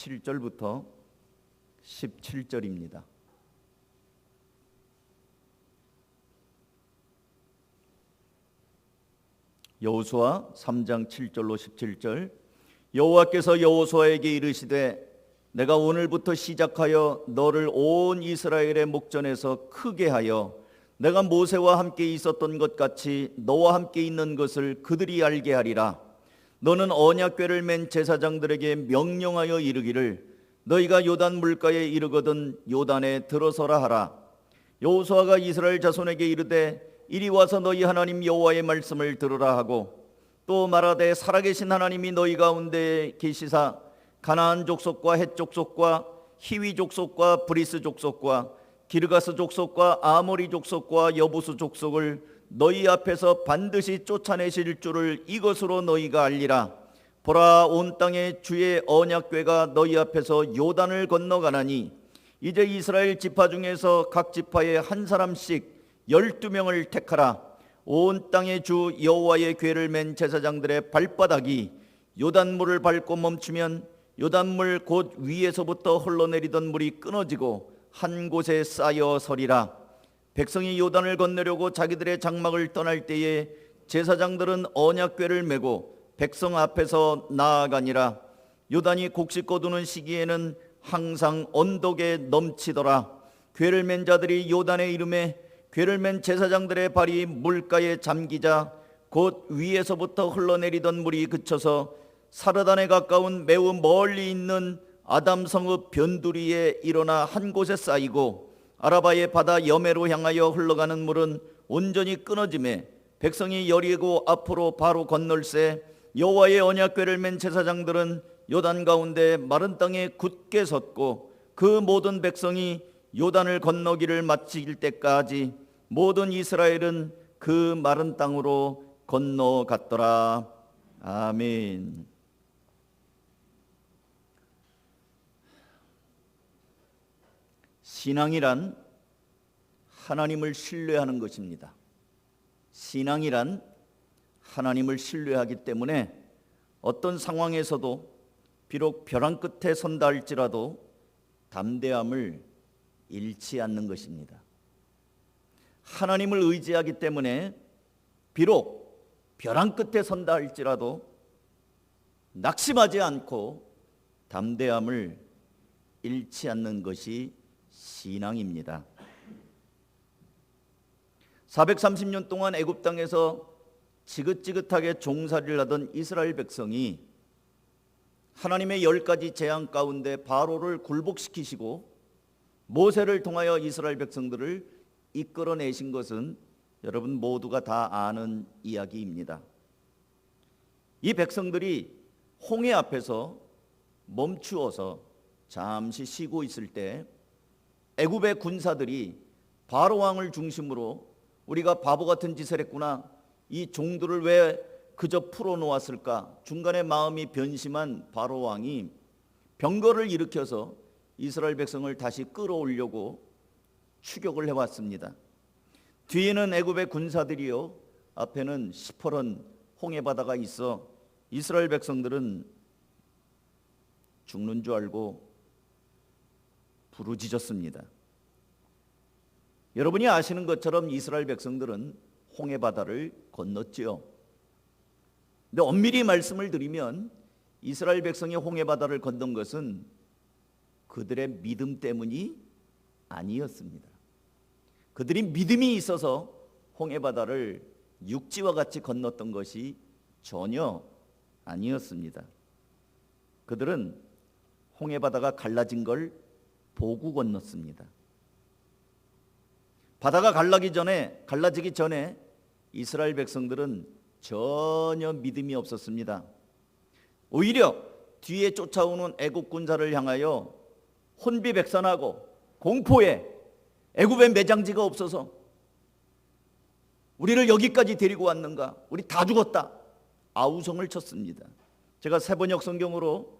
7절부터 17절입니다. 여호수아 3장 7절로 17절. 여호와께서 여호수아에게 이르시되 내가 오늘부터 시작하여 너를 온 이스라엘의 목전에서 크게 하여 내가 모세와 함께 있었던 것 같이 너와 함께 있는 것을 그들이 알게 하리라. 너는 언약궤를 맨 제사장들에게 명령하여 이르기를 너희가 요단 물가에 이르거든 요단에 들어서라 하라. 여호수아가 이스라엘 자손에게 이르되 이리 와서 너희 하나님 여호와의 말씀을 들으라 하고 또 말하되 살아계신 하나님이 너희 가운데 계시사 가나안 족속과 헷 족속과 히위 족속과 브리스 족속과 기르가스 족속과 아모리 족속과 여부스 족속을 너희 앞에서 반드시 쫓아내실 줄을 이것으로 너희가 알리라. 보라, 온 땅에 주의 언약궤가 너희 앞에서 요단을 건너가나니 이제 이스라엘 지파 중에서 각 지파에 한 사람씩 12명을 택하라. 온 땅의 주 여호와의 궤를 맨 제사장들의 발바닥이 요단물을 밟고 멈추면 요단물 곧 위에서부터 흘러내리던 물이 끊어지고 한 곳에 쌓여 서리라. 백성이 요단을 건너려고 자기들의 장막을 떠날 때에 제사장들은 언약궤를 메고 백성 앞에서 나아가니라. 요단이 곡식 거두는 시기에는 항상 언덕에 넘치더라. 궤를 맨 자들이 요단에 이르매 궤를 맨 제사장들의 발이 물가에 잠기자 곧 위에서부터 흘러내리던 물이 그쳐서 사르단에 가까운 매우 멀리 있는 아담 성읍 변두리에 일어나 한 곳에 쌓이고 아라바의 바다 여매로 향하여 흘러가는 물은 온전히 끊어지매 백성이 여리고 앞으로 바로 건널새 여호와의 언약궤를 맨 제사장들은 요단 가운데 마른 땅에 굳게 섰고 그 모든 백성이 요단을 건너기를 마칠 때까지 모든 이스라엘은 그 마른 땅으로 건너갔더라. 아멘. 신앙이란 하나님을 신뢰하는 것입니다. 신앙이란 하나님을 신뢰하기 때문에 어떤 상황에서도 비록 벼랑 끝에 선다 할지라도 담대함을 잃지 않는 것입니다. 하나님을 의지하기 때문에 비록 벼랑 끝에 선다 할지라도 낙심하지 않고 담대함을 잃지 않는 것이 신앙입니다. 430년 동안 애굽 땅에서 지긋지긋하게 종살이를 하던 이스라엘 백성이 하나님의 10가지 재앙 가운데 바로를 굴복시키시고 모세를 통하여 이스라엘 백성들을 이끌어내신 것은 여러분 모두가 다 아는 이야기입니다. 이 백성들이 홍해 앞에서 멈추어서 잠시 쉬고 있을 때 애굽의 군사들이 바로 왕을 중심으로 우리가 바보 같은 짓을 했구나, 이 종들을 왜 그저 풀어놓았을까, 중간에 마음이 변심한 바로 왕이 병거를 일으켜서 이스라엘 백성을 다시 끌어오려고 추격을 해왔습니다. 뒤에는 애굽의 군사들이요, 앞에는 시퍼런 홍해 바다가 있어 이스라엘 백성들은 죽는 줄 알고 부르짖었습니다. 여러분이 아시는 것처럼 이스라엘 백성들은 홍해 바다를 건넜지요. 근데 엄밀히 말씀을 드리면 이스라엘 백성이 홍해 바다를 건넌 것은 그들의 믿음 때문이 아니었습니다. 그들이 믿음이 있어서 홍해 바다를 육지와 같이 건넜던 것이 전혀 아니었습니다. 그들은 홍해 바다가 갈라진 걸 보고 건넜습니다. 바다가 갈라지기 전에 이스라엘 백성들은 전혀 믿음이 없었습니다. 오히려 뒤에 쫓아오는 애굽 군사를 향하여 혼비백산하고 공포에 애굽에 매장지가 없어서 우리를 여기까지 데리고 왔는가, 우리 다 죽었다, 아우성을 쳤습니다. 제가 세번역 성경으로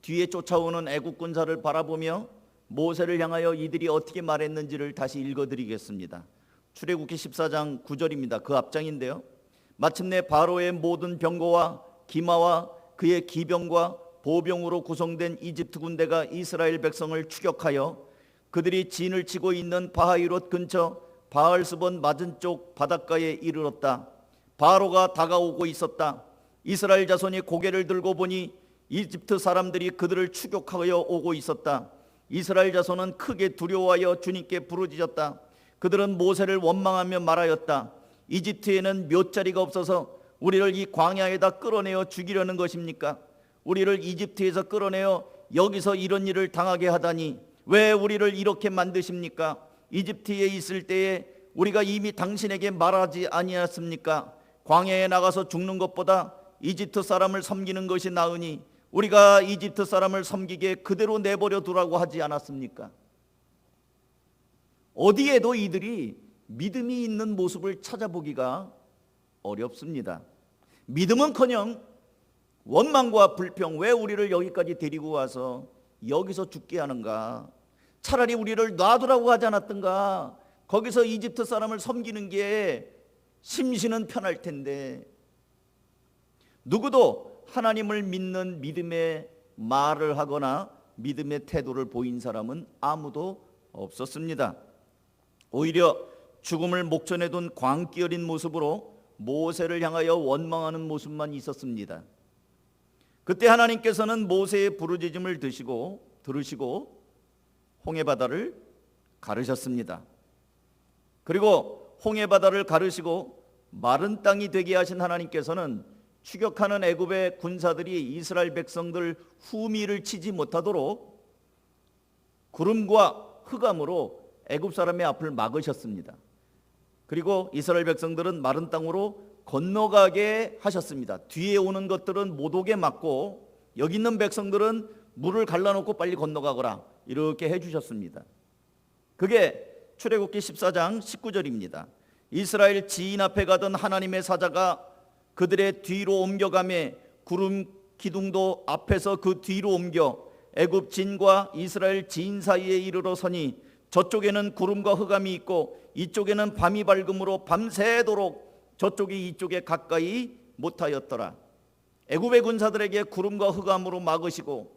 뒤에 쫓아오는 애굽 군사를 바라보며 모세를 향하여 이들이 어떻게 말했는지를 다시 읽어드리겠습니다. 출애굽기 14장 9절입니다. 그 앞장인데요. 마침내 바로의 모든 병거와 기마와 그의 기병과 보병으로 구성된 이집트 군대가 이스라엘 백성을 추격하여 그들이 진을 치고 있는 바하이롯 근처 바알스본 맞은쪽 바닷가에 이르렀다. 바로가 다가오고 있었다. 이스라엘 자손이 고개를 들고 보니 이집트 사람들이 그들을 추격하여 오고 있었다. 이스라엘 자손은 크게 두려워하여 주님께 부르짖었다. 그들은 모세를 원망하며 말하였다. 이집트에는 묘자리가 없어서 우리를 이 광야에다 끌어내어 죽이려는 것입니까? 우리를 이집트에서 끌어내어 여기서 이런 일을 당하게 하다니 왜 우리를 이렇게 만드십니까? 이집트에 있을 때에 우리가 이미 당신에게 말하지 아니하였습니까? 광야에 나가서 죽는 것보다 이집트 사람을 섬기는 것이 나으니 우리가 이집트 사람을 섬기게 그대로 내버려 두라고 하지 않았습니까? 어디에도 이들이 믿음이 있는 모습을 찾아보기가 어렵습니다. 믿음은커녕 원망과 불평, 왜 우리를 여기까지 데리고 와서 여기서 죽게 하는가? 차라리 우리를 놔두라고 하지 않았던가? 거기서 이집트 사람을 섬기는 게 심신은 편할 텐데. 누구도 하나님을 믿는 믿음의 말을 하거나 믿음의 태도를 보인 사람은 아무도 없었습니다. 오히려 죽음을 목전에 둔 광기 어린 모습으로 모세를 향하여 원망하는 모습만 있었습니다. 그때 하나님께서는 모세의 부르짖음을 들으시고 홍해바다를 가르셨습니다. 그리고 홍해바다를 가르시고 마른 땅이 되게 하신 하나님께서는 추격하는 애굽의 군사들이 이스라엘 백성들 후미를 치지 못하도록 구름과 흑암으로 애굽 사람의 앞을 막으셨습니다. 그리고 이스라엘 백성들은 마른 땅으로 건너가게 하셨습니다. 뒤에 오는 것들은 못 오게 막고 여기 있는 백성들은 물을 갈라놓고 빨리 건너가거라 이렇게 해주셨습니다. 그게 출애굽기 14장 19절입니다. 이스라엘 지인 앞에 가던 하나님의 사자가 그들의 뒤로 옮겨가매 구름 기둥도 앞에서 그 뒤로 옮겨 애굽 진과 이스라엘 지인 사이에 이르러 서니 저쪽에는 구름과 흑암이 있고 이쪽에는 밤이 밝음으로 밤새도록 저쪽이 이쪽에 가까이 못하였더라. 애굽의 군사들에게 구름과 흑암으로 막으시고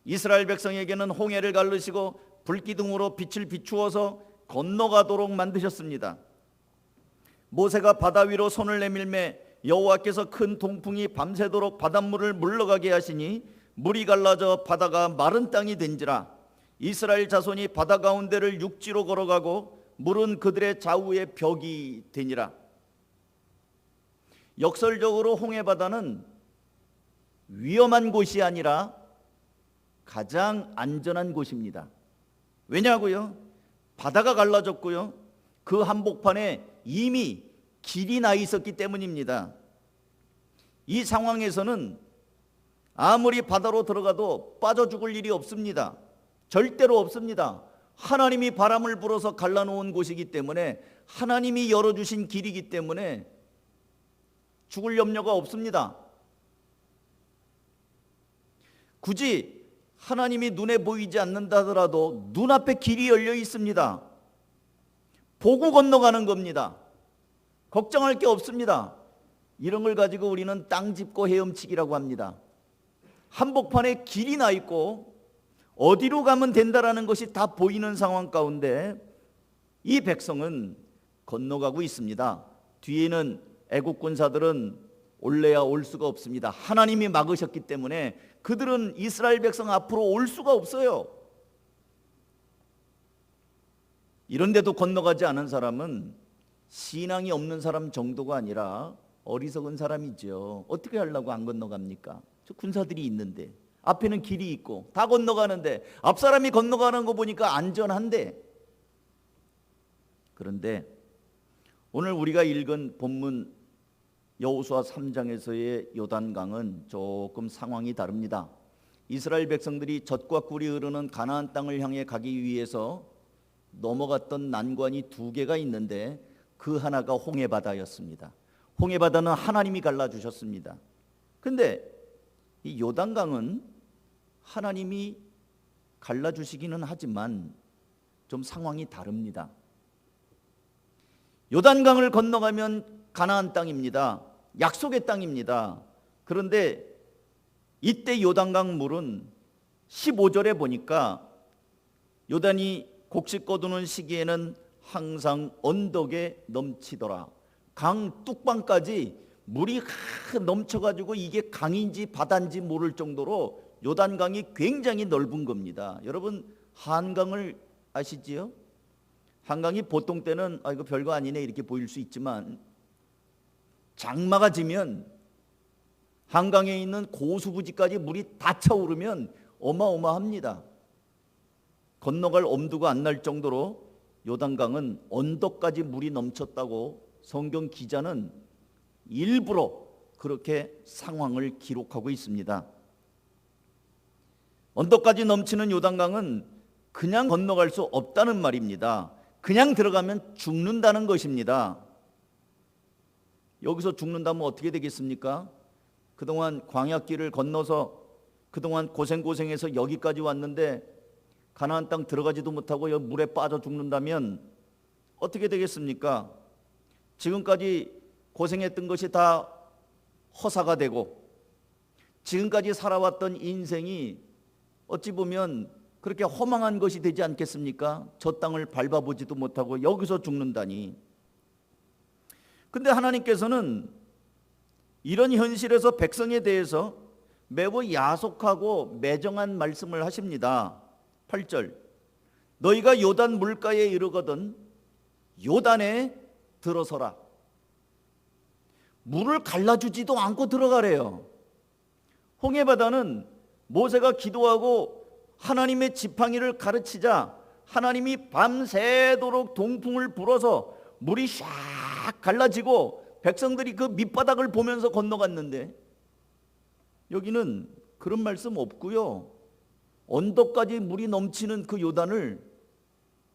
이스라엘 백성에게는 홍해를 가르시고 불기둥으로 빛을 비추어서 건너가도록 만드셨습니다. 모세가 바다 위로 손을 내밀매 여호와께서 큰 동풍이 밤새도록 바닷물을 물러가게 하시니 물이 갈라져 바다가 마른 땅이 된지라. 이스라엘 자손이 바다 가운데를 육지로 걸어가고 물은 그들의 좌우에 벽이 되니라. 역설적으로 홍해바다는 위험한 곳이 아니라 가장 안전한 곳입니다. 왜냐고요? 바다가 갈라졌고요. 그 한복판에 이미 길이 나 있었기 때문입니다. 이 상황에서는 아무리 바다로 들어가도 빠져 죽을 일이 없습니다. 절대로 없습니다. 하나님이 바람을 불어서 갈라놓은 곳이기 때문에, 하나님이 열어주신 길이기 때문에 죽을 염려가 없습니다. 굳이 하나님이 눈에 보이지 않는다 하더라도 눈앞에 길이 열려 있습니다. 보고 건너가는 겁니다. 걱정할 게 없습니다. 이런 걸 가지고 우리는 땅 짚고 헤엄치기라고 합니다. 한복판에 길이 나 있고 어디로 가면 된다라는 것이 다 보이는 상황 가운데 이 백성은 건너가고 있습니다. 뒤에는 애국 군사들은 올래야 올 수가 없습니다. 하나님이 막으셨기 때문에 그들은 이스라엘 백성 앞으로 올 수가 없어요. 이런데도 건너가지 않은 사람은 신앙이 없는 사람 정도가 아니라 어리석은 사람이죠. 어떻게 하려고 안 건너갑니까? 저 군사들이 있는데, 앞에는 길이 있고 다 건너가는데, 앞 사람이 건너가는 거 보니까 안전한데. 그런데 오늘 우리가 읽은 본문 여호수아 3장에서의 요단강은 조금 상황이 다릅니다. 이스라엘 백성들이 젖과 꿀이 흐르는 가나안 땅을 향해 가기 위해서 넘어갔던 난관이 두 개가 있는데 그 하나가 홍해바다였습니다. 홍해바다는 하나님이 갈라주셨습니다. 근데 이 요단강은 하나님이 갈라주시기는 하지만 좀 상황이 다릅니다. 요단강을 건너가면 가나안 땅입니다. 약속의 땅입니다. 그런데 이때 요단강 물은 15절에 보니까 요단이 곡식 거두는 시기에는 항상 언덕에 넘치더라. 강 뚝방까지 물이 넘쳐가지고 이게 강인지 바다인지 모를 정도로 요단강이 굉장히 넓은 겁니다. 여러분 한강을 아시지요? 한강이 보통 때는 이거 별거 아니네 이렇게 보일 수 있지만 장마가 지면 한강에 있는 고수부지까지 물이 다 차오르면 어마어마합니다. 건너갈 엄두가 안 날 정도로 요단강은 언덕까지 물이 넘쳤다고 성경 기자는 일부러 그렇게 상황을 기록하고 있습니다. 언덕까지 넘치는 요단강은 그냥 건너갈 수 없다는 말입니다. 그냥 들어가면 죽는다는 것입니다. 여기서 죽는다면 어떻게 되겠습니까? 그동안 광야길을 건너서 그동안 고생해서 여기까지 왔는데 가나안 땅 들어가지도 못하고 여기 물에 빠져 죽는다면 어떻게 되겠습니까? 지금까지 고생했던 것이 다 허사가 되고 지금까지 살아왔던 인생이 어찌 보면 그렇게 허망한 것이 되지 않겠습니까? 저 땅을 밟아보지도 못하고 여기서 죽는다니. 근데 하나님께서는 이런 현실에서 백성에 대해서 매우 야속하고 매정한 말씀을 하십니다. 8절 너희가 요단 물가에 이르거든 요단에 들어서라. 물을 갈라주지도 않고 들어가래요. 홍해바다는 모세가 기도하고 하나님의 지팡이를 가르치자 하나님이 밤새도록 동풍을 불어서 물이 샥 갈라지고 백성들이 그 밑바닥을 보면서 건너갔는데 여기는 그런 말씀 없고요. 언덕까지 물이 넘치는 그 요단을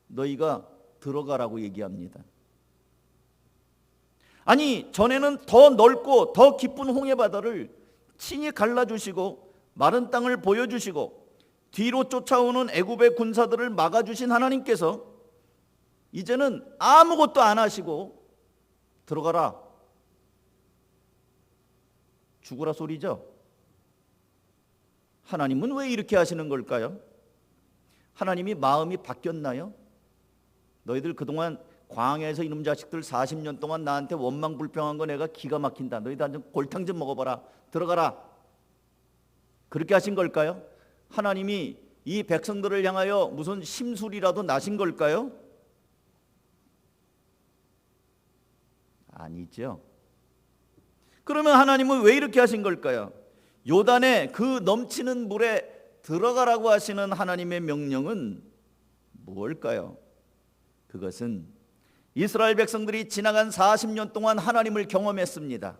너희가 들어가라고 얘기합니다. 아니 전에는 더 넓고 더 깊은 홍해바다를 친히 갈라주시고 마른 땅을 보여주시고 뒤로 쫓아오는 애굽의 군사들을 막아주신 하나님께서 이제는 아무것도 안 하시고 들어가라 죽으라 소리죠. 하나님은 왜 이렇게 하시는 걸까요? 하나님이 마음이 바뀌었나요? 너희들 그동안 광야에서 이놈 자식들 40년 동안 나한테 원망불평한 거 내가 기가 막힌다. 너희들 한 골탕 좀 먹어봐라. 들어가라. 그렇게 하신 걸까요? 하나님이 이 백성들을 향하여 무슨 심술이라도 나신 걸까요? 아니죠. 그러면 하나님은 왜 이렇게 하신 걸까요? 요단에 그 넘치는 물에 들어가라고 하시는 하나님의 명령은 무엇일까요? 그것은 이스라엘 백성들이 지나간 40년 동안 하나님을 경험했습니다.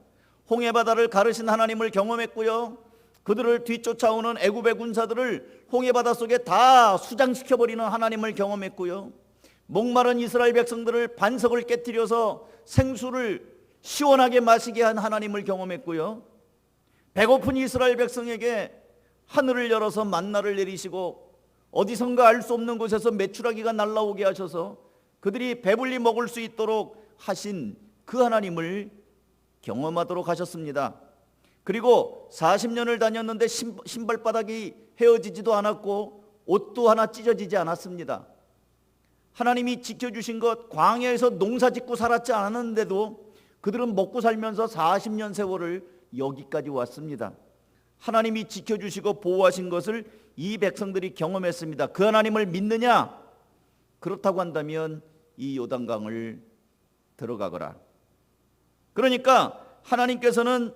홍해바다를 가르신 하나님을 경험했고요. 그들을 뒤쫓아오는 애굽의 군사들을 홍해바다 속에 다 수장시켜버리는 하나님을 경험했고요. 목마른 이스라엘 백성들을 반석을 깨뜨려서 생수를 시원하게 마시게 한 하나님을 경험했고요. 배고픈 이스라엘 백성에게 하늘을 열어서 만나를 내리시고 어디선가 알 수 없는 곳에서 메추라기가 날아오게 하셔서 그들이 배불리 먹을 수 있도록 하신 그 하나님을 경험하도록 하셨습니다. 그리고 40년을 다녔는데 신발바닥이 헤어지지도 않았고 옷도 하나 찢어지지 않았습니다. 하나님이 지켜주신 것, 광야에서 농사짓고 살았지 않았는데도 그들은 먹고 살면서 40년 세월을 여기까지 왔습니다. 하나님이 지켜주시고 보호하신 것을 이 백성들이 경험했습니다. 그 하나님을 믿느냐? 그렇다고 한다면 이 요단강을 들어가거라. 그러니까 하나님께서는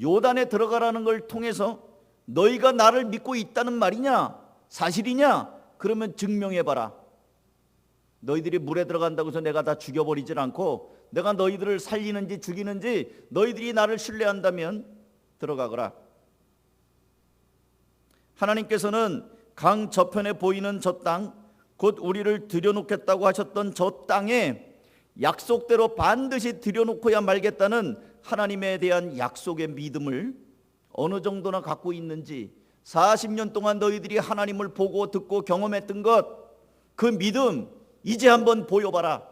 요단에 들어가라는 걸 통해서 너희가 나를 믿고 있다는 말이냐? 사실이냐? 그러면 증명해봐라. 너희들이 물에 들어간다고 해서 내가 다 죽여버리질 않고 내가 너희들을 살리는지 죽이는지 너희들이 나를 신뢰한다면 들어가거라. 하나님께서는 강 저편에 보이는 저 땅, 곧 우리를 들여놓겠다고 하셨던 저 땅에 약속대로 반드시 들여놓고야 말겠다는 하나님에 대한 약속의 믿음을 어느 정도나 갖고 있는지 40년 동안 너희들이 하나님을 보고 듣고 경험했던 것, 그 믿음 이제 한번 보여봐라.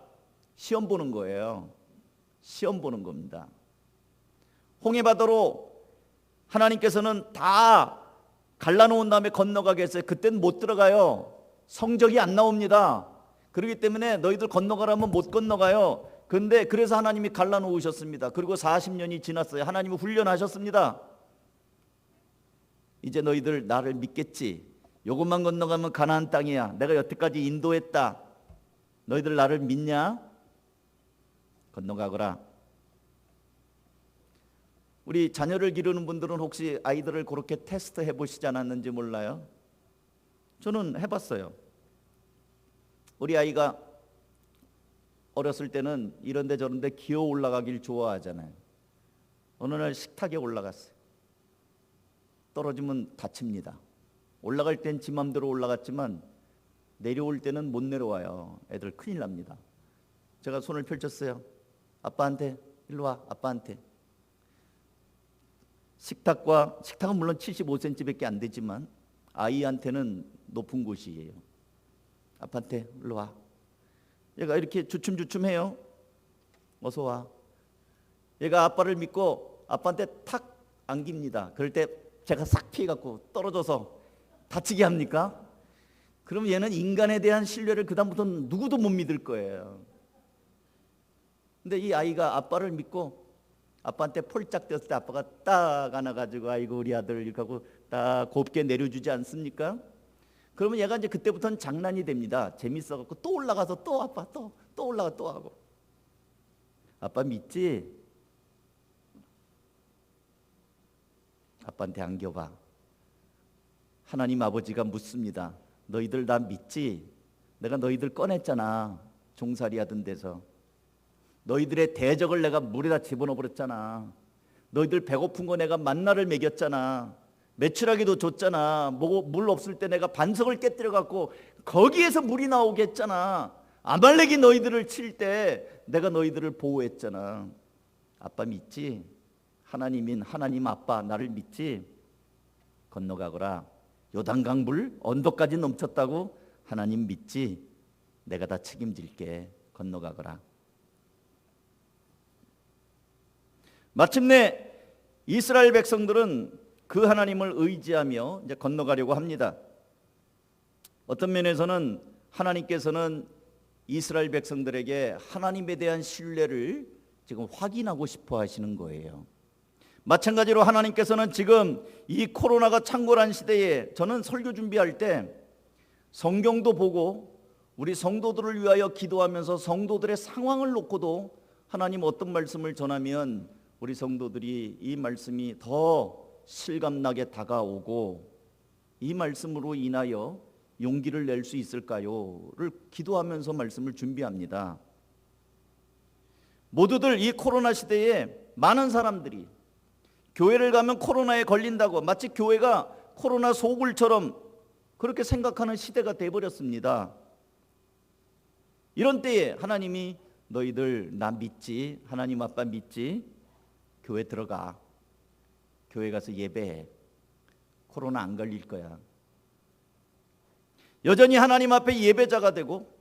시험 보는 거예요. 시험 보는 겁니다. 홍해바다로 하나님께서는 다 갈라놓은 다음에 건너가게 했어요. 그때는 못 들어가요. 성적이 안 나옵니다. 그렇기 때문에 너희들 건너가라면 못 건너가요. 근데 그래서 하나님이 갈라놓으셨습니다. 그리고 40년이 지났어요. 하나님이 훈련하셨습니다. 이제 너희들 나를 믿겠지. 요것만 건너가면 가나안 땅이야. 내가 여태까지 인도했다. 너희들 나를 믿냐? 건너가거라. 우리 자녀를 기르는 분들은 혹시 아이들을 그렇게 테스트 해보시지 않았는지 몰라요. 저는 해봤어요. 우리 아이가 어렸을 때는 이런데 저런데 기어 올라가길 좋아하잖아요. 어느 날 식탁에 올라갔어요. 떨어지면 다칩니다. 올라갈 땐 지 맘대로 올라갔지만 내려올 때는 못 내려와요. 애들 큰일 납니다. 제가 손을 펼쳤어요. 아빠한테 일로 와. 아빠한테. 식탁은 물론 75cm밖에 안 되지만 아이한테는 높은 곳이에요. 아빠한테 일로 와. 얘가 이렇게 주춤주춤해요. 어서 와. 얘가 아빠를 믿고 아빠한테 탁 안깁니다. 그럴 때 제가 싹 피해갖고 떨어져서 다치게 합니까? 그럼 얘는 인간에 대한 신뢰를 그다음부터는 누구도 못 믿을 거예요. 근데 이 아이가 아빠를 믿고 아빠한테 폴짝 떴을 때 아빠가 딱 안아가지고 아이고 우리 아들 이렇게 하고 딱 곱게 내려주지 않습니까? 그러면 얘가 이제 그때부터는 장난이 됩니다. 재밌어갖고 또 올라가서 또 아빠 또 올라가 또 하고. 아빠 믿지? 아빠한테 안겨봐. 하나님 아버지가 묻습니다. 너희들 나 믿지? 내가 너희들 꺼냈잖아. 종살이 하던 데서. 너희들의 대적을 내가 물에다 집어넣어 버렸잖아. 너희들 배고픈 거 내가 만나를 먹였잖아. 메추라기도 줬잖아. 물 없을 때 내가 반석을 깨뜨려 갖고 거기에서 물이 나오게 했잖아. 아말렉이 너희들을 칠 때 내가 너희들을 보호했잖아. 아빠 믿지? 하나님인 하나님 아빠 나를 믿지? 건너가거라. 요단강 물 언덕까지 넘쳤다고? 하나님 믿지? 내가 다 책임질게. 건너가거라. 마침내 이스라엘 백성들은 그 하나님을 의지하며 이제 건너가려고 합니다. 어떤 면에서는 하나님께서는 이스라엘 백성들에게 하나님에 대한 신뢰를 지금 확인하고 싶어 하시는 거예요. 마찬가지로 하나님께서는 지금 이 코로나가 창궐한 시대에 저는 설교 준비할 때 성경도 보고 우리 성도들을 위하여 기도하면서 성도들의 상황을 놓고도 하나님 어떤 말씀을 전하면 우리 성도들이 이 말씀이 더 실감나게 다가오고 이 말씀으로 인하여 용기를 낼 수 있을까요?를 기도하면서 말씀을 준비합니다. 모두들 이 코로나 시대에 많은 사람들이 교회를 가면 코로나에 걸린다고 마치 교회가 코로나 소굴처럼 그렇게 생각하는 시대가 돼버렸습니다. 이런 때에 하나님이 너희들 나 믿지? 하나님 아빠 믿지? 교회 들어가. 교회 가서 예배해. 코로나 안 걸릴 거야. 여전히 하나님 앞에 예배자가 되고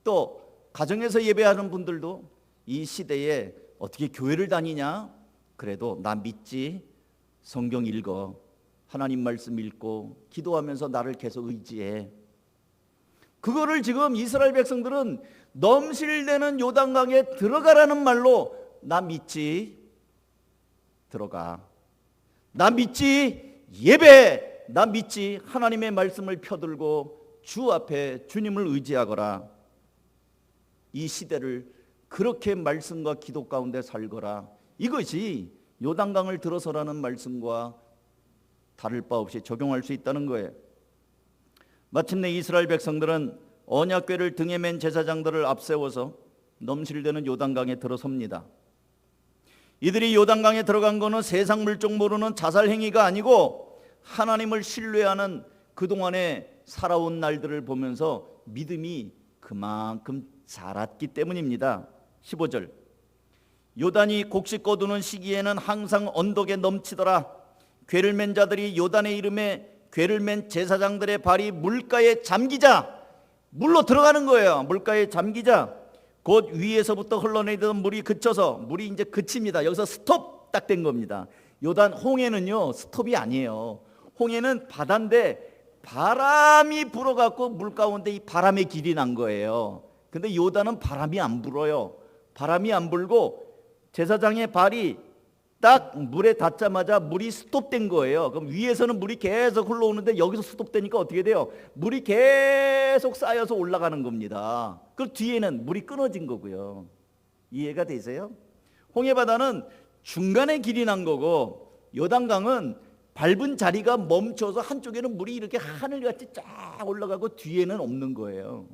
또 가정에서 예배하는 분들도 이 시대에 어떻게 교회를 다니냐? 그래도 나 믿지? 성경 읽어. 하나님 말씀 읽고 기도하면서 나를 계속 의지해. 그거를 지금 이스라엘 백성들은 넘실대는 요단강에 들어가라는 말로 나 믿지? 들어가. 나 믿지? 예배해. 나 믿지? 하나님의 말씀을 펴들고 주 앞에 주님을 의지하거라. 이 시대를 그렇게 말씀과 기도 가운데 살거라. 이것이 요단강을 들어서라는 말씀과 다를 바 없이 적용할 수 있다는 거예요. 마침내 이스라엘 백성들은 언약궤를 등에 맨 제사장들을 앞세워서 넘실대는 요단강에 들어섭니다. 이들이 요단강에 들어간 것은 세상 물정 모르는 자살 행위가 아니고 하나님을 신뢰하는 그동안에 살아온 날들을 보면서 믿음이 그만큼 자랐기 때문입니다. 15절 요단이 곡식 거두는 시기에는 항상 언덕에 넘치더라. 궤를 맨 자들이 요단의 이름에 궤를 맨 제사장들의 발이 물가에 잠기자 물로 들어가는 거예요. 물가에 잠기자 곧 위에서부터 흘러내리던 물이 그쳐서 물이 이제 그칩니다. 여기서 스톱 딱 된 겁니다. 요단 홍해는요 스톱이 아니에요. 홍해는 바다인데 바람이 불어갖고 물 가운데 이 바람의 길이 난 거예요. 근데 요단은 바람이 안 불어요. 바람이 안 불고 제사장의 발이 딱 물에 닿자마자 물이 스톱된 거예요. 그럼 위에서는 물이 계속 흘러오는데 여기서 스톱되니까 어떻게 돼요? 물이 계속 쌓여서 올라가는 겁니다. 그 뒤에는 물이 끊어진 거고요. 이해가 되세요? 홍해바다는 중간에 길이 난 거고 요단강은 밟은 자리가 멈춰서 한쪽에는 물이 이렇게 하늘같이 쫙 올라가고 뒤에는 없는 거예요.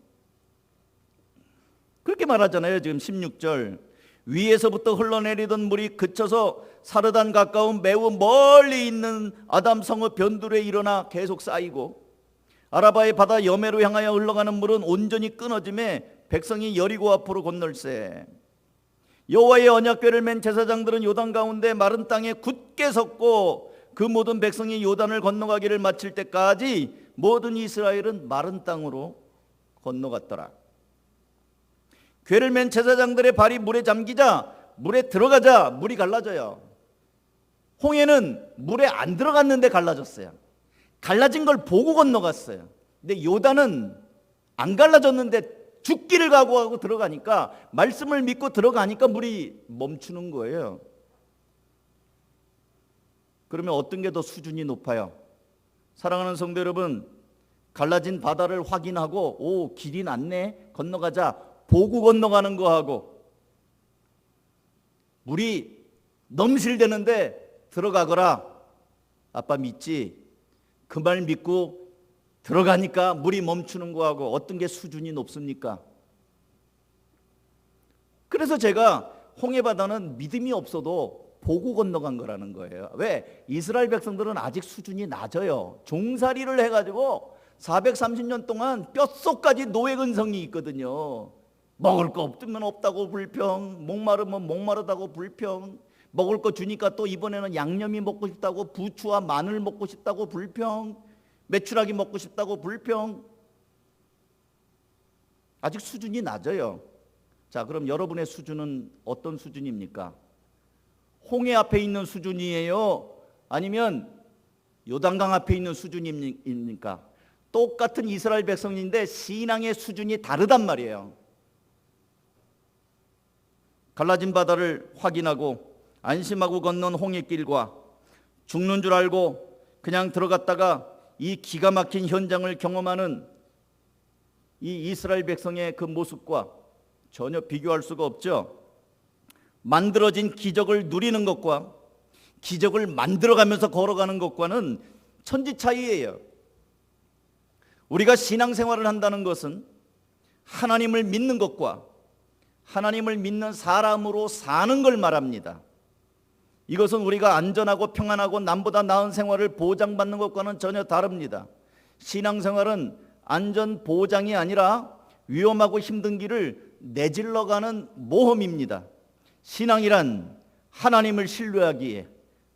그렇게 말하잖아요. 지금 16절 위에서부터 흘러내리던 물이 그쳐서 사르단 가까운 매우 멀리 있는 아담 성읍 변두리에 일어나 계속 쌓이고 아라바의 바다 여매로 향하여 흘러가는 물은 온전히 끊어짐에 백성이 여리고 앞으로 건널세. 여호와의 언약궤를 맨 제사장들은 요단 가운데 마른 땅에 굳게 섰고 그 모든 백성이 요단을 건너가기를 마칠 때까지 모든 이스라엘은 마른 땅으로 건너갔더라. 궤를 맨 제사장들의 발이 물에 잠기자 물에 들어가자 물이 갈라져요. 홍해는 물에 안 들어갔는데 갈라졌어요. 갈라진 걸 보고 건너갔어요. 근데 요단은 안 갈라졌는데 죽기를 각오하고 들어가니까 말씀을 믿고 들어가니까 물이 멈추는 거예요. 그러면 어떤 게 더 수준이 높아요? 사랑하는 성도 여러분, 갈라진 바다를 확인하고 오 길이 났네 건너가자 보고 건너가는 거하고 물이 넘실대는데 들어가거라 아빠 믿지? 그 말 믿고 들어가니까 물이 멈추는 거하고 어떤 게 수준이 높습니까? 그래서 제가 홍해바다는 믿음이 없어도 보고 건너간 거라는 거예요. 왜? 이스라엘 백성들은 아직 수준이 낮아요. 종살이를 해가지고 430년 동안 뼛속까지 노예근성이 있거든요. 먹을 거 없으면 없다고 불평, 목마르면 목마르다고 불평, 먹을 거 주니까 또 이번에는 양념이 먹고 싶다고, 부추와 마늘 먹고 싶다고 불평, 메추라기 먹고 싶다고 불평. 아직 수준이 낮아요. 자, 그럼 여러분의 수준은 어떤 수준입니까? 홍해 앞에 있는 수준이에요? 아니면 요단강 앞에 있는 수준입니까? 똑같은 이스라엘 백성인데 신앙의 수준이 다르단 말이에요. 갈라진 바다를 확인하고 안심하고 건넌 홍해길과 죽는 줄 알고 그냥 들어갔다가 이 기가 막힌 현장을 경험하는 이 이스라엘 백성의 그 모습과 전혀 비교할 수가 없죠. 만들어진 기적을 누리는 것과 기적을 만들어가면서 걸어가는 것과는 천지 차이예요. 우리가 신앙생활을 한다는 것은 하나님을 믿는 것과 하나님을 믿는 사람으로 사는 걸 말합니다. 이것은 우리가 안전하고 평안하고 남보다 나은 생활을 보장받는 것과는 전혀 다릅니다. 신앙생활은 안전 보장이 아니라 위험하고 힘든 길을 내질러가는 모험입니다. 신앙이란 하나님을 신뢰하기에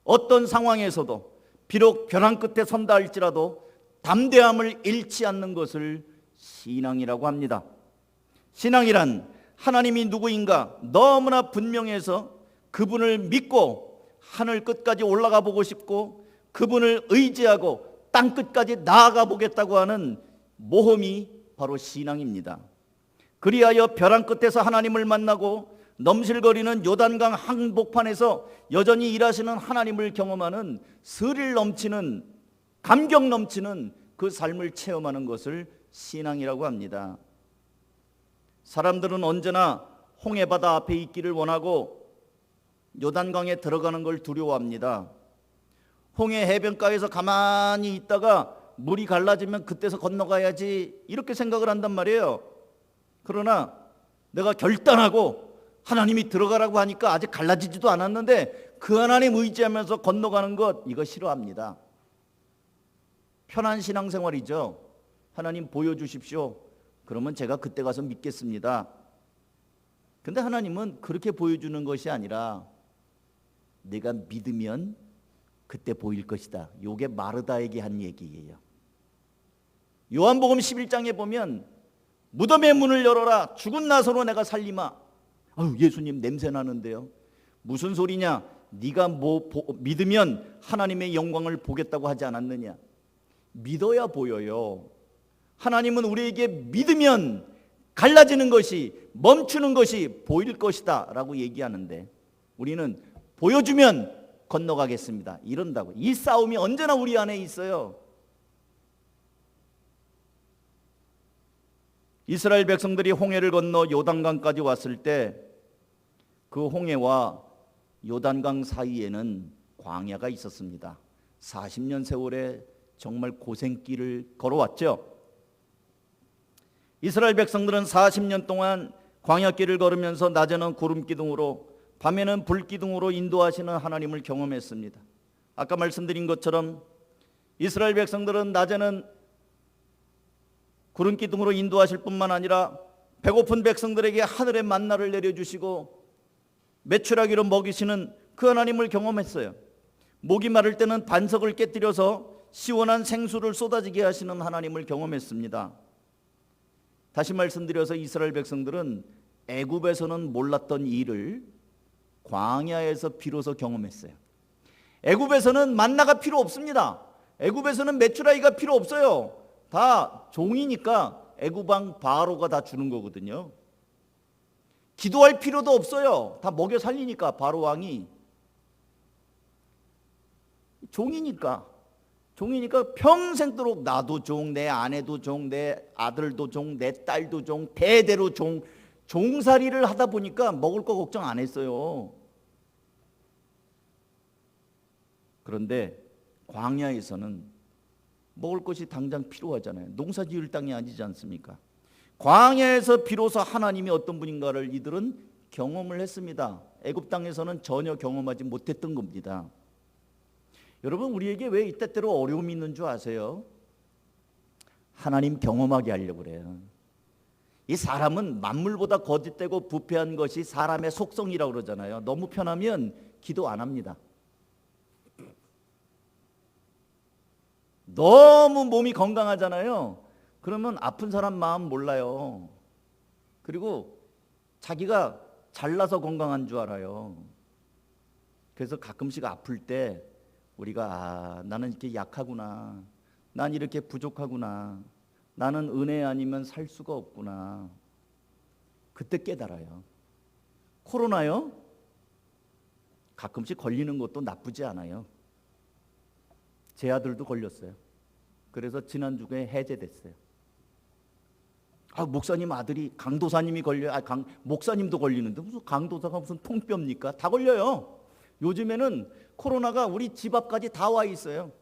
어떤 상황에서도 비록 벼랑 끝에 선다 할지라도 담대함을 잃지 않는 것을 신앙이라고 합니다. 신앙이란 하나님이 누구인가 너무나 분명해서 그분을 믿고 하늘 끝까지 올라가 보고 싶고 그분을 의지하고 땅 끝까지 나아가 보겠다고 하는 모험이 바로 신앙입니다. 그리하여 벼랑 끝에서 하나님을 만나고 넘실거리는 요단강 한복판에서 여전히 일하시는 하나님을 경험하는 스릴 넘치는 감격 넘치는 그 삶을 체험하는 것을 신앙이라고 합니다. 사람들은 언제나 홍해바다 앞에 있기를 원하고 요단강에 들어가는 걸 두려워합니다. 홍해 해변가에서 가만히 있다가 물이 갈라지면 그때서 건너가야지 이렇게 생각을 한단 말이에요. 그러나 내가 결단하고 하나님이 들어가라고 하니까 아직 갈라지지도 않았는데 그 하나님 의지하면서 건너가는 것 이거 싫어합니다. 편한 신앙생활이죠. 하나님 보여주십시오. 그러면 제가 그때 가서 믿겠습니다. 근데 하나님은 그렇게 보여주는 것이 아니라 내가 믿으면 그때 보일 것이다. 이게 마르다에게 한 얘기예요. 요한복음 11장에 보면 무덤의 문을 열어라. 죽은 나사로 내가 살리마. 아유, 예수님 냄새 나는데요. 무슨 소리냐? 네가 믿으면 하나님의 영광을 보겠다고 하지 않았느냐? 믿어야 보여요. 하나님은 우리에게 믿으면 갈라지는 것이, 멈추는 것이 보일 것이다 라고 얘기하는데, 우리는 보여주면 건너가겠습니다 이런다고. 이 싸움이 언제나 우리 안에 있어요. 이스라엘 백성들이 홍해를 건너 요단강까지 왔을 때 그 홍해와 요단강 사이에는 광야가 있었습니다. 40년 세월에 정말 고생길을 걸어왔죠. 이스라엘 백성들은 40년 동안 광야길을 걸으면서 낮에는 구름 기둥으로, 밤에는 불 기둥으로 인도하시는 하나님을 경험했습니다. 아까 말씀드린 것처럼 이스라엘 백성들은 낮에는 구름 기둥으로 인도하실 뿐만 아니라 배고픈 백성들에게 하늘의 만나를 내려주시고 메추라기로 먹이시는 그 하나님을 경험했어요. 목이 마를 때는 반석을 깨뜨려서 시원한 생수를 쏟아지게 하시는 하나님을 경험했습니다. 다시 말씀드려서 이스라엘 백성들은 애굽에서는 몰랐던 일을 광야에서 비로소 경험했어요. 애굽에서는 만나가 필요 없습니다. 애굽에서는 메추라기가 필요 없어요. 다 종이니까 애굽 왕 바로가 다 주는 거거든요. 기도할 필요도 없어요. 다 먹여 살리니까. 바로 왕이 종이니까 평생도록 나도 종, 내 아내도 종, 내 아들도 종, 내 딸도 종, 대대로 종살이를 하다 보니까 먹을 거 걱정 안 했어요. 그런데 광야에서는 먹을 것이 당장 필요하잖아요. 농사 지을 땅이 아니지 않습니까? 광야에서 비로소 하나님이 어떤 분인가를 이들은 경험을 했습니다. 애굽 땅에서는 전혀 경험하지 못했던 겁니다. 여러분, 우리에게 왜 이때때로 어려움이 있는 줄 아세요? 하나님 경험하게 하려고 그래요. 이 사람은 만물보다 거짓되고 부패한 것이 사람의 속성이라고 그러잖아요. 너무 편하면 기도 안 합니다. 너무 몸이 건강하잖아요. 그러면 아픈 사람 마음 몰라요. 그리고 자기가 잘나서 건강한 줄 알아요. 그래서 가끔씩 아플 때 우리가 나는 이렇게 약하구나, 난 이렇게 부족하구나, 나는 은혜 아니면 살 수가 없구나, 그때 깨달아요. 코로나요? 가끔씩 걸리는 것도 나쁘지 않아요. 제 아들도 걸렸어요. 그래서 지난주에 해제됐어요. 목사님 아들이, 강도사님이 걸려요. 목사님도 걸리는데 무슨 강도사가 무슨 통뼈입니까? 다 걸려요. 요즘에는 코로나가 우리 집 앞까지 다 와 있어요.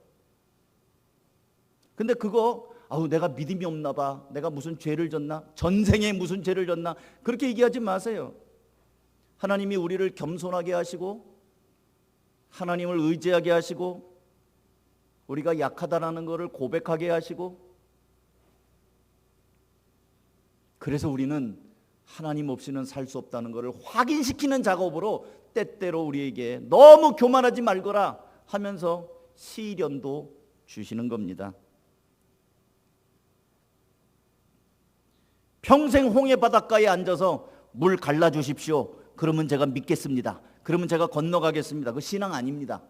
근데 그거 내가 믿음이 없나 봐, 내가 무슨 죄를 졌나, 전생에 무슨 죄를 졌나, 그렇게 얘기하지 마세요. 하나님이 우리를 겸손하게 하시고 하나님을 의지하게 하시고 우리가 약하다라는 것을 고백하게 하시고, 그래서 우리는 하나님 없이는 살 수 없다는 것을 확인시키는 작업으로 때때로 우리에게 너무 교만하지 말거라 하면서 시련도 주시는 겁니다. 평생 홍해 바닷가에 앉아서 물 갈라주십시오, 그러면 제가 믿겠습니다, 그러면 제가 건너가겠습니다, 그 신앙 아닙니다.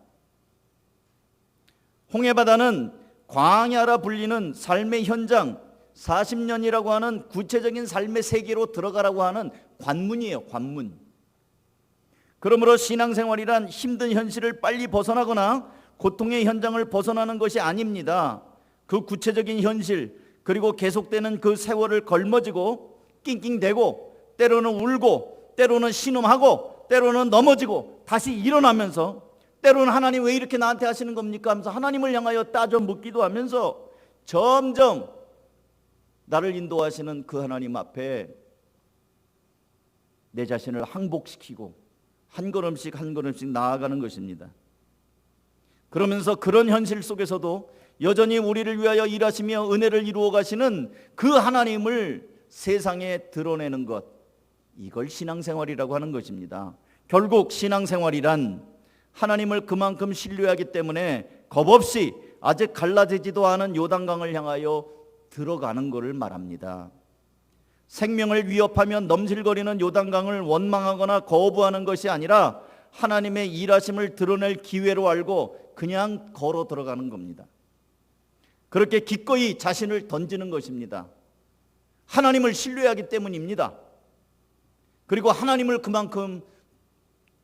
홍해 바다는 광야라 불리는 삶의 현장, 40년이라고 하는 구체적인 삶의 세계로 들어가라고 하는 관문이에요. 관문. 그러므로 신앙생활이란 힘든 현실을 빨리 벗어나거나 고통의 현장을 벗어나는 것이 아닙니다. 그 구체적인 현실, 그리고 계속되는 그 세월을 걸머지고 낑낑대고 때로는 울고 때로는 신음하고 때로는 넘어지고 다시 일어나면서, 때로는 하나님 왜 이렇게 나한테 하시는 겁니까 하면서 하나님을 향하여 따져 묻기도 하면서 점점 나를 인도하시는 그 하나님 앞에 내 자신을 항복시키고 한 걸음씩 한 걸음씩 나아가는 것입니다. 그러면서 그런 현실 속에서도 여전히 우리를 위하여 일하시며 은혜를 이루어 가시는 그 하나님을 세상에 드러내는 것, 이걸 신앙생활이라고 하는 것입니다. 결국 신앙생활이란 하나님을 그만큼 신뢰하기 때문에 겁없이 아직 갈라지지도 않은 요단강을 향하여 들어가는 것을 말합니다. 생명을 위협하며 넘실거리는 요단강을 원망하거나 거부하는 것이 아니라 하나님의 일하심을 드러낼 기회로 알고 그냥 걸어 들어가는 겁니다. 그렇게 기꺼이 자신을 던지는 것입니다. 하나님을 신뢰하기 때문입니다. 그리고 하나님을 그만큼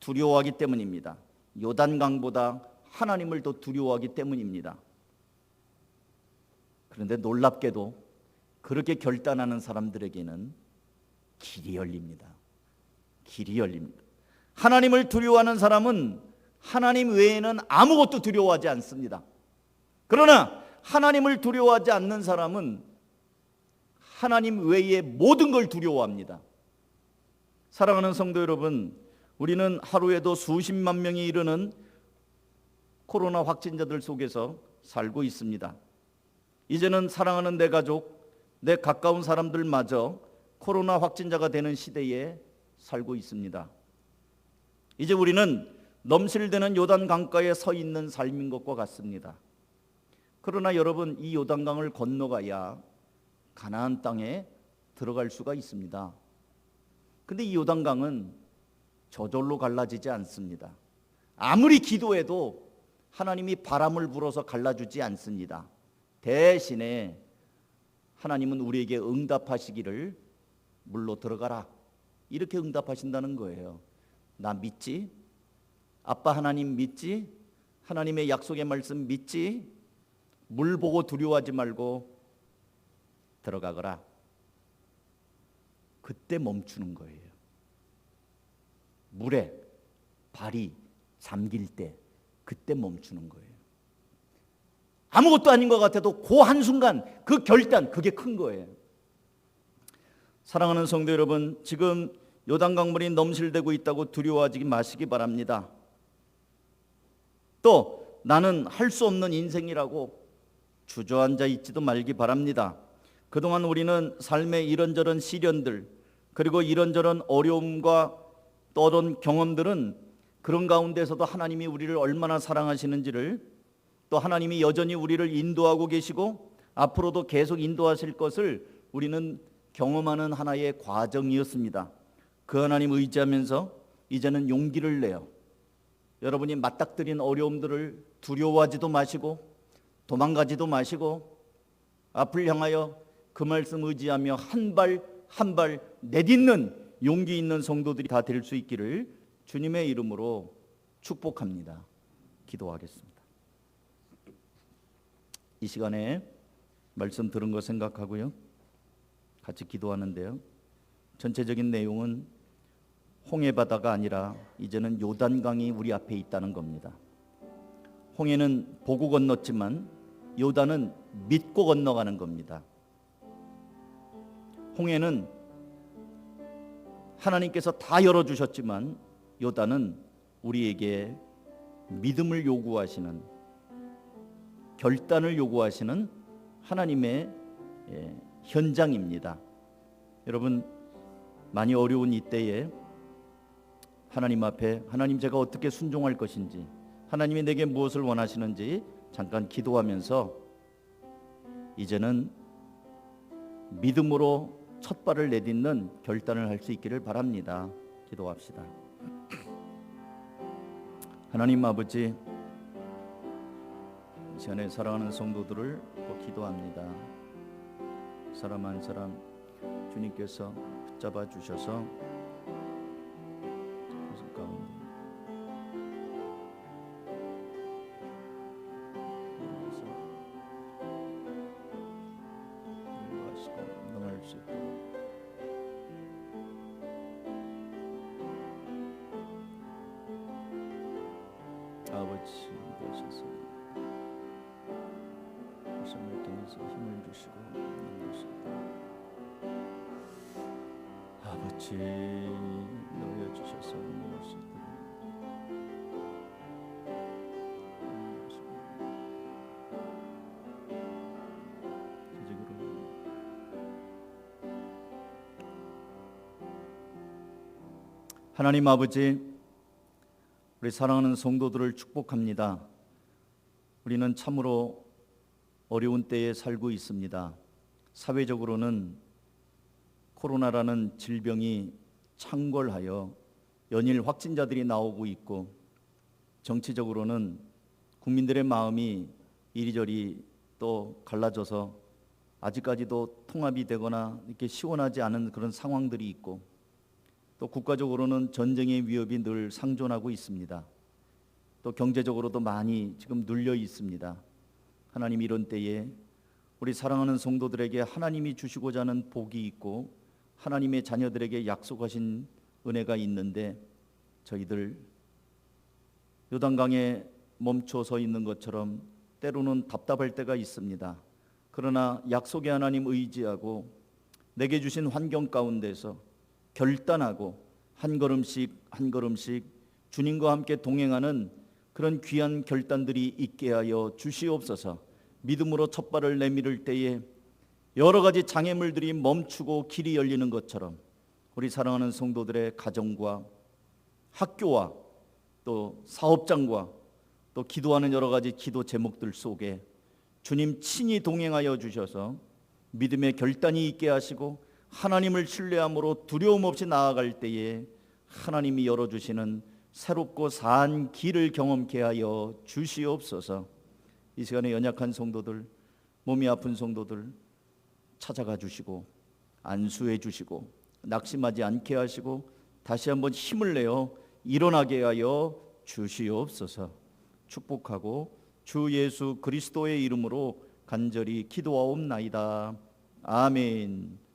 두려워하기 때문입니다. 요단강보다 하나님을 더 두려워하기 때문입니다. 그런데 놀랍게도 그렇게 결단하는 사람들에게는 길이 열립니다. 길이 열립니다. 하나님을 두려워하는 사람은 하나님 외에는 아무것도 두려워하지 않습니다. 그러나 하나님을 두려워하지 않는 사람은 하나님 외의 모든 걸 두려워합니다. 사랑하는 성도 여러분, 우리는 하루에도 수십만 명이 이르는 코로나 확진자들 속에서 살고 있습니다. 이제는 사랑하는 내 가족, 내 가까운 사람들마저 코로나 확진자가 되는 시대에 살고 있습니다. 이제 우리는 넘실대는 요단 강가에 서 있는 삶인 것과 같습니다. 그러나 여러분, 이 요단강을 건너가야 가나안 땅에 들어갈 수가 있습니다. 근데 이 요단강은 저절로 갈라지지 않습니다. 아무리 기도해도 하나님이 바람을 불어서 갈라주지 않습니다. 대신에 하나님은 우리에게 응답하시기를 물로 들어가라, 이렇게 응답하신다는 거예요. 나 믿지? 아빠 하나님 믿지? 하나님의 약속의 말씀 믿지? 물 보고 두려워하지 말고 들어가거라. 그때 멈추는 거예요. 물에 발이 잠길 때 그때 멈추는 거예요. 아무것도 아닌 것 같아도 그 한순간 그 결단, 그게 큰 거예요. 사랑하는 성도 여러분, 지금 요단강물이 넘실대고 있다고 두려워하지 마시기 바랍니다. 또 나는 할 수 없는 인생이라고 주저앉아 있지도 말기 바랍니다. 그동안 우리는 삶의 이런저런 시련들, 그리고 이런저런 어려움과 또 어떤 경험들은 그런 가운데서도 하나님이 우리를 얼마나 사랑하시는지를, 또 하나님이 여전히 우리를 인도하고 계시고 앞으로도 계속 인도하실 것을 우리는 경험하는 하나의 과정이었습니다. 그 하나님 의지하면서 이제는 용기를 내요. 여러분이 맞닥뜨린 어려움들을 두려워하지도 마시고 도망가지도 마시고 앞을 향하여 그 말씀 의지하며 한 발 한 발 내딛는 용기 있는 성도들이 다 될 수 있기를 주님의 이름으로 축복합니다. 기도하겠습니다. 이 시간에 말씀 들은 거 생각하고요, 같이 기도하는데요, 전체적인 내용은 홍해 바다가 아니라 이제는 요단강이 우리 앞에 있다는 겁니다. 홍해는 보고 건넜지만 요단은 믿고 건너가는 겁니다. 홍해는 하나님께서 다 열어주셨지만 요단은 우리에게 믿음을 요구하시는, 결단을 요구하시는 하나님의 현장입니다. 여러분, 많이 어려운 이때에 하나님 앞에, 하나님 제가 어떻게 순종할 것인지, 하나님이 내게 무엇을 원하시는지 잠깐 기도하면서 이제는 믿음으로 첫 발을 내딛는 결단을 할 수 있기를 바랍니다. 기도합시다. 하나님 아버지, 이 시간에 사랑하는 성도들을 기도합니다. 사람 한 사람 주님께서 붙잡아 주셔서 가운데 운동할 수 있도록 아버지 되셔서 말씀을 통해서 힘을 주시고 아버지 놓여 주셔서 운동할 수 있도록 하나님 아버지, 우리 사랑하는 성도들을 축복합니다. 우리는 참으로 어려운 때에 살고 있습니다. 사회적으로는 코로나라는 질병이 창궐하여 연일 확진자들이 나오고 있고 정치적으로는 국민들의 마음이 이리저리 또 갈라져서 아직까지도 통합이 되거나 이렇게 시원하지 않은 그런 상황들이 있고 또 국가적으로는 전쟁의 위협이 늘 상존하고 있습니다. 또 경제적으로도 많이 지금 눌려 있습니다. 하나님, 이런 때에 우리 사랑하는 성도들에게 하나님이 주시고자 하는 복이 있고 하나님의 자녀들에게 약속하신 은혜가 있는데 저희들 요단강에 멈춰 서 있는 것처럼 때로는 답답할 때가 있습니다. 그러나 약속의 하나님 의지하고 내게 주신 환경 가운데서 결단하고 한 걸음씩 한 걸음씩 주님과 함께 동행하는 그런 귀한 결단들이 있게 하여 주시옵소서. 믿음으로 첫 발을 내밀을 때에 여러 가지 장애물들이 멈추고 길이 열리는 것처럼 우리 사랑하는 성도들의 가정과 학교와 또 사업장과 또 기도하는 여러 가지 기도 제목들 속에 주님 친히 동행하여 주셔서 믿음의 결단이 있게 하시고 하나님을 신뢰함으로 두려움 없이 나아갈 때에 하나님이 열어주시는 새롭고 산 길을 경험케 하여 주시옵소서. 이 시간에 연약한 성도들, 몸이 아픈 성도들 찾아가 주시고 안수해 주시고 낙심하지 않게 하시고 다시 한번 힘을 내어 일어나게 하여 주시옵소서. 축복하고 주 예수 그리스도의 이름으로 간절히 기도하옵나이다. 아멘.